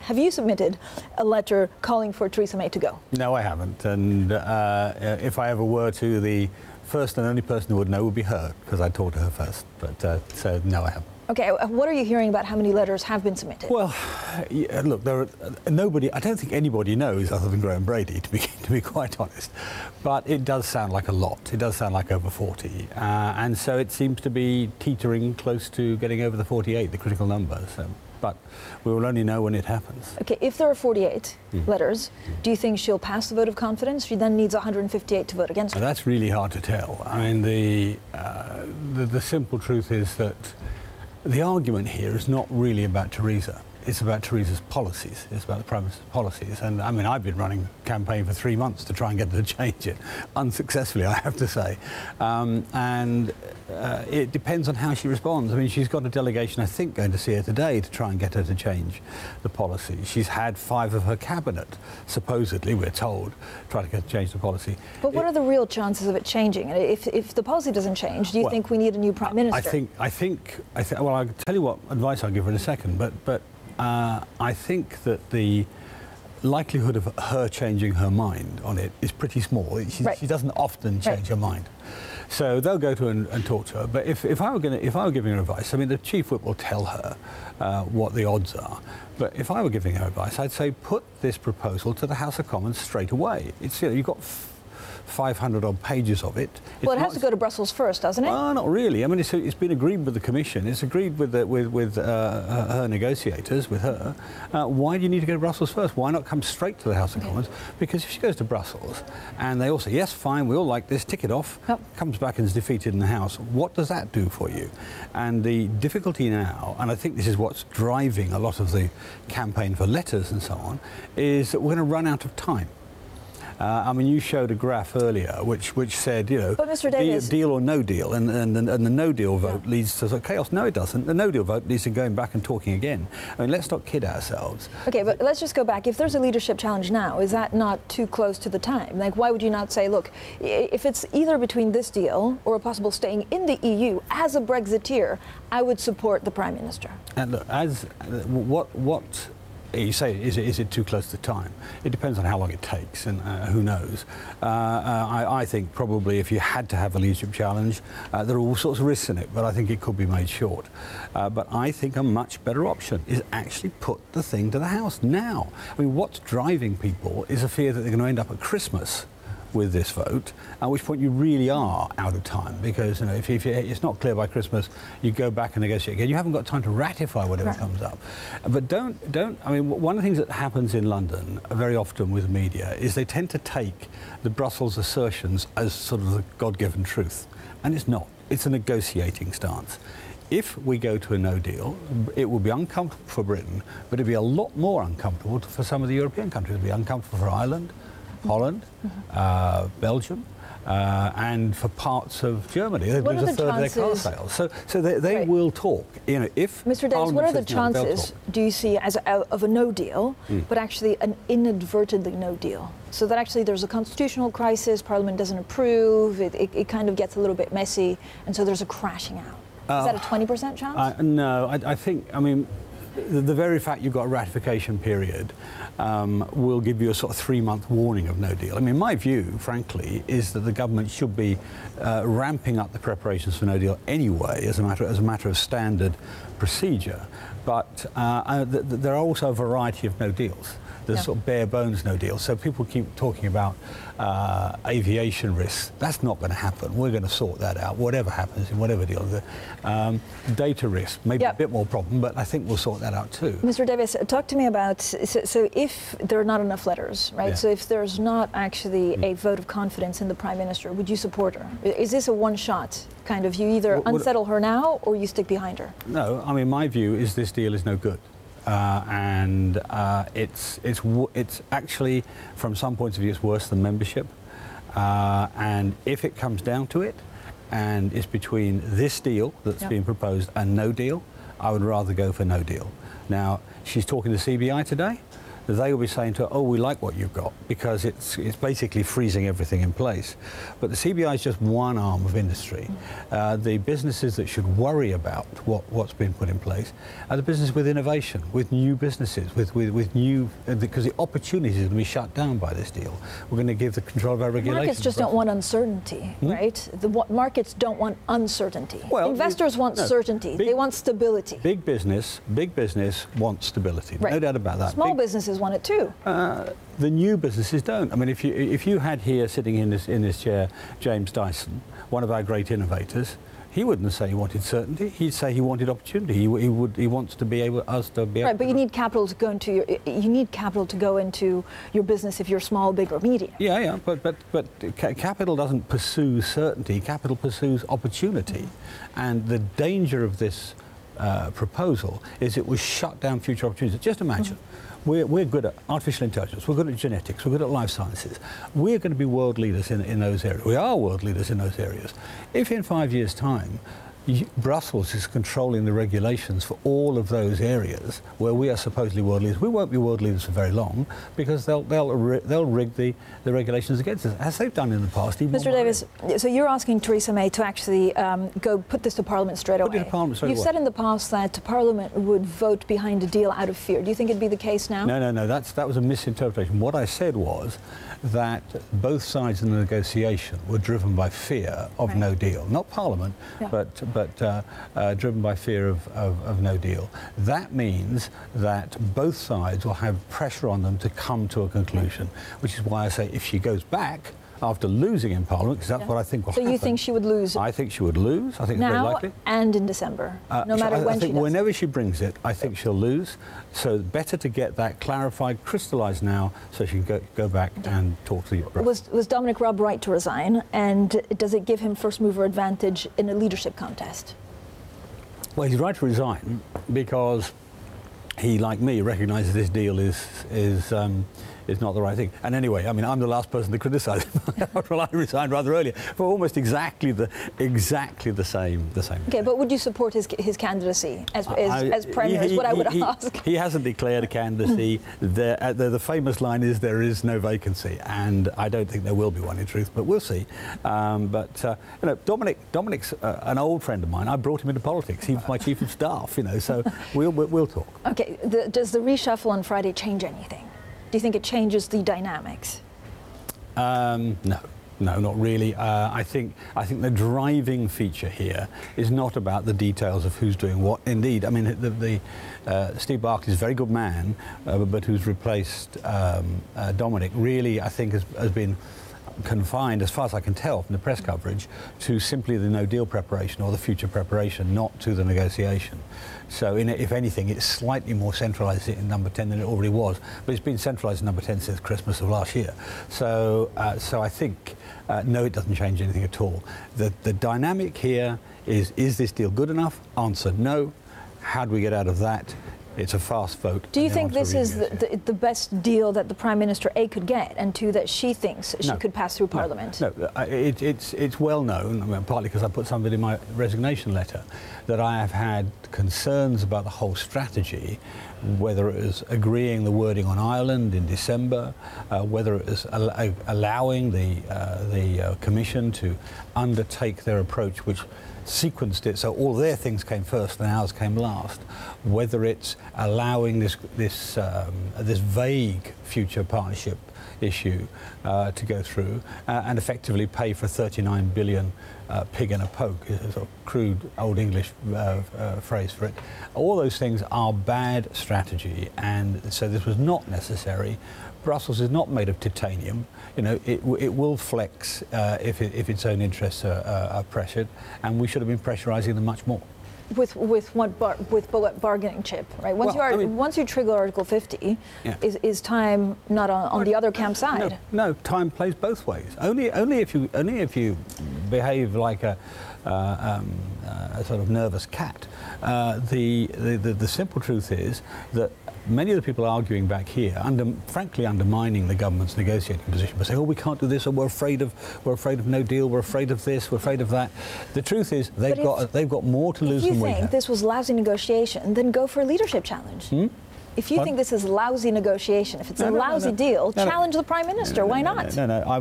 Have you submitted a letter calling for Theresa May to go? No, I haven't. And if I ever were to, the first and only person who would know would be her, because I talked to her first. But so no, I haven't. Okay, what are you hearing about how many letters have been submitted? Well, yeah, look, nobody. I don't think anybody knows other than Graham Brady, to be quite honest. But it does sound like a lot. It does sound like over 40, and so it seems to be teetering close to getting over the 48, the critical number. So, but we will only know when it happens. Okay, if there are 48 letters, do you think she'll pass the vote of confidence? She then needs 158 to vote against her. That's really hard to tell. I mean, the simple truth is that the argument here is not really about Theresa. It's about Theresa's policies. It's about the Prime Minister's policies. And I mean, I've been running a campaign for 3 months to try and get her to change it, unsuccessfully, I have to say. It depends on how she responds. I mean, she's got a delegation, I think, going to see her today to try and get her to change the policy. She's had 5 of her cabinet, supposedly, we're told, try to get her to change the policy. But what are the real chances of it changing? If the policy doesn't change, do you think we need a new Prime Minister? Well, I'll tell you what advice I'll give her in a second, but I think that the likelihood of her changing her mind on it is pretty small. She doesn't often change her mind. So they'll go to her and talk to her. But if I were giving her advice, I mean, the Chief Whip will tell her what the odds are. But if I were giving her advice, I'd say put this proposal to the House of Commons straight away. It's, you've got 500 odd pages of it. Well, it has to go to Brussels first, doesn't it? Well, not really. I mean, it's been agreed with the Commission. It's agreed with her negotiators, with her. Why do you need to go to Brussels first? Why not come straight to the House of Commons? Because if she goes to Brussels and they all say, yes, fine, we all like this, tick it off, comes back and is defeated in the House, what does that do for you? And the difficulty now, and I think this is what's driving a lot of the campaign for letters and so on, is that we're going to run out of time. I mean, you showed a graph earlier which said, you know, but Mr. Davis, deal or no deal, and the no deal vote leads to chaos. No, it doesn't. The no deal vote leads to going back and talking again. I mean, let's not kid ourselves. Okay, but let's just go back. If there's a leadership challenge now, is that not too close to the time? Like, why would you not say, look, if it's either between this deal or a possible staying in the EU as a Brexiteer, I would support the Prime Minister. And look, what you say, is it too close to time? It depends on how long it takes, and who knows. I think probably if you had to have a leadership challenge, there are all sorts of risks in it, but I think it could be made short. But I think a much better option is actually put the thing to the House now. I mean, what's driving people is a fear that they're going to end up at Christmas with this vote, at which point you really are out of time, because, you know, if it's not clear by Christmas, you go back and negotiate again. You haven't got time to ratify whatever comes up. But don't. I mean, one of the things that happens in London very often with media is they tend to take the Brussels assertions as sort of the God-given truth, and it's not. It's a negotiating stance. If we go to a no deal, it will be uncomfortable for Britain, but it'll be a lot more uncomfortable for some of the European countries. It'll be uncomfortable for Ireland, Holland, Belgium, and for parts of Germany. They lose a third of their car sales. So they will talk. You know, if Mr. Davis, what are the chances, do you see, of a no deal, but actually an inadvertently no deal? So that actually there's a constitutional crisis, Parliament doesn't approve, it kind of gets a little bit messy, and so there's a crashing out. Is that a 20% chance? No, I think, I mean, the very fact you've got a ratification period will give you a sort of 3-month warning of no deal. I mean, my view, frankly, is that the government should be ramping up the preparations for no deal anyway, as a matter of standard procedure. But there are also a variety of no deals. There's sort of bare bones no deal. So people keep talking about aviation risks. That's not going to happen. We're going to sort that out, whatever happens in whatever deal. Data risk, maybe a bit more problem, but I think we'll sort that out too. Mr. Davis, talk to me about, so if there are not enough letters, right? Yeah. So if there's not actually a vote of confidence in the Prime Minister, would you support her? Is this a one-shot kind of, you either unsettle her now or you stick behind her? No, I mean, my view is this deal is no good. It's actually, from some points of view, it's worse than membership. And if it comes down to it, and it's between this deal that's being proposed and no deal, I would rather go for no deal. Now, she's talking to CBI today. they will be saying to her, oh, we like what you've got, because it's basically freezing everything in place. But the CBI is just one arm of industry. The businesses that should worry about what's been put in place are the business with innovation, with new businesses, with new, because the opportunities are going to be shut down by this deal. We're going to give the control of our regulations. Markets just don't want uncertainty, right? Markets don't want uncertainty. Well, investors want certainty. They want stability. Big business wants stability. Right. No doubt about that. Small businesses want it too. The new businesses don't. I mean, if you had here sitting in this chair James Dyson, one of our great innovators, he wouldn't say he wanted certainty. He'd say he wanted opportunity. He wants to be able us to be able. Right, but you need capital to go into your business if you're small, big, or medium. Yeah. But capital doesn't pursue certainty. Capital pursues opportunity, and the danger of this proposal is it will shut down future opportunities. Just imagine. We're good at artificial intelligence, we're good at genetics, we're good at life sciences. We're going to be world leaders in those areas. We are world leaders in those areas. If in 5 years' time, Brussels is controlling the regulations for all of those areas where we are supposedly world leaders, we won't be world leaders for very long, because they'll rig the regulations against us, as they've done in the past. Mr. Davis, so you're asking Theresa May to actually go put this to Parliament straight away. Put it to Parliament straight away. You've said in the past that Parliament would vote behind a deal out of fear. Do you think it'd be the case now? No. That was a misinterpretation. What I said was that both sides in the negotiation were driven by fear of no deal. Not Parliament, but driven by fear of no deal. That means that both sides will have pressure on them to come to a conclusion, which is why I say if she goes back after losing in Parliament, because that's what I think will happen. So you think she would lose? I think she would lose. I think it's very likely. Now and in December, no matter when she does. Whenever she brings it, I think she'll lose. So better to get that clarified, crystallised now, so she can go back and talk to the... Was Dominic Raab right to resign? And does it give him first mover advantage in a leadership contest? Well, he's right to resign because he, like me, recognises this deal is not the right thing. And anyway, I mean, I'm the last person to criticise him. Well, I resigned rather earlier for almost exactly the same. Okay, but would you support his candidacy as Premier? Is what I would ask. He hasn't declared a candidacy. The famous line is there is no vacancy, and I don't think there will be one in truth, but we'll see. Dominic's an old friend of mine. I brought him into politics. He was my chief of staff, so we'll talk. Okay, does the reshuffle on Friday change anything? Do you think it changes the dynamics? No, not really. I think the driving feature here is not about the details of who's doing what. Indeed, I mean, Steve Barclay is a very good man, but who's replaced Dominic really, I think, has been confined, as far as I can tell from the press coverage, to simply the no-deal preparation or the future preparation, not to the negotiation. So, if anything, it's slightly more centralised in number 10 than it already was, but it's been centralised in number 10 since Christmas of last year. So, I think, no, it doesn't change anything at all. The dynamic here is this deal good enough? Answer, no. How do we get out of that? It's a fast vote. Do you think this is the best deal that the Prime Minister, A, could get, and 2, that she thinks she could pass through Parliament? No, it's well known, I mean, partly because I put something in my resignation letter, that I have had concerns about the whole strategy, whether it was agreeing the wording on Ireland in December, whether it was allowing the Commission to undertake their approach, which sequenced it so all their things came first and ours came last, whether it's allowing this vague future partnership issue to go through and effectively pay for 39 billion pig in a poke, is a sort of crude old English phrase for it. All those things are bad strategy, and so this was not necessary. Brussels is not made of titanium. It will flex if its own interests are pressured, and we should have been pressurising them much more. With what bargaining chip, right? Once you trigger Article 50, is time not on the other camp's side? No, time plays both ways. Only if you behave like a sort of nervous cat. The simple truth is that many of the people arguing back here, frankly undermining the government's negotiating position by saying, "Oh, we can't do this, or we're afraid of no deal, we're afraid of this, we're afraid of that." The truth is they've got more to lose than we have. If you think this was lousy negotiation, then go for a leadership challenge. if you think this is lousy negotiation, if it's a lousy deal, challenge the Prime Minister. Why not?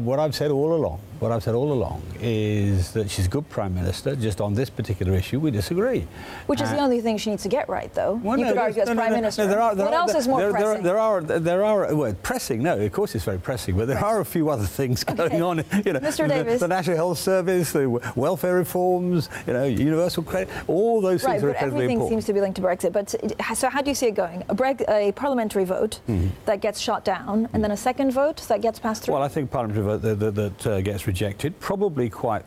What I've said all along is that she's a good Prime Minister. Just on this particular issue, we disagree. Which is the only thing she needs to get right, though. You could argue as Prime Minister. What else is more pressing? There are well, pressing. No, of course it's very pressing, but there are a few other things going on. Mr. Davis, the National Health Service, the welfare reforms, universal credit, all those things are incredibly important. Everything seems to be linked to Brexit. But so how do you see it going? A parliamentary vote that gets shot down, and then a second vote that gets passed through? Well, I think parliamentary vote that gets rejected, probably quite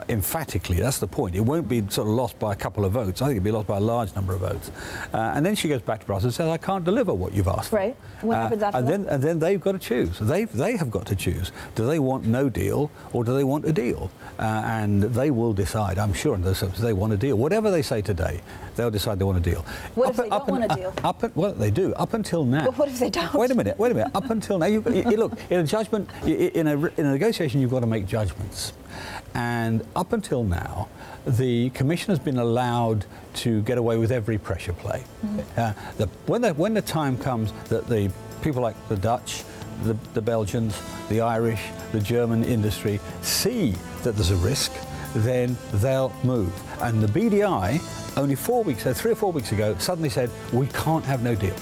emphatically. That's the point. It won't be sort of lost by a couple of votes. I think it'll be lost by a large number of votes. And then she goes back to Brussels and says, I can't deliver what you've asked for. Right. What happens after that? And then they've got to choose. They have got to choose. Do they want no deal or do they want a deal? And they will decide, I'm sure, in those terms, they want a deal. Whatever they say today, they'll decide they want a deal. What if they don't want a deal? Well, they do. Up until now. But what if they don't? Wait a minute. Up until now, look, in a judgment, in a negotiation, you've got to make judgments. And up until now, the Commission has been allowed to get away with every pressure play. When the time comes that the people like the Dutch, the Belgians, the Irish, the German industry see that there's a risk, then they'll move. And the BDI, only 3 or 4 weeks ago, suddenly said, we can't have no deal.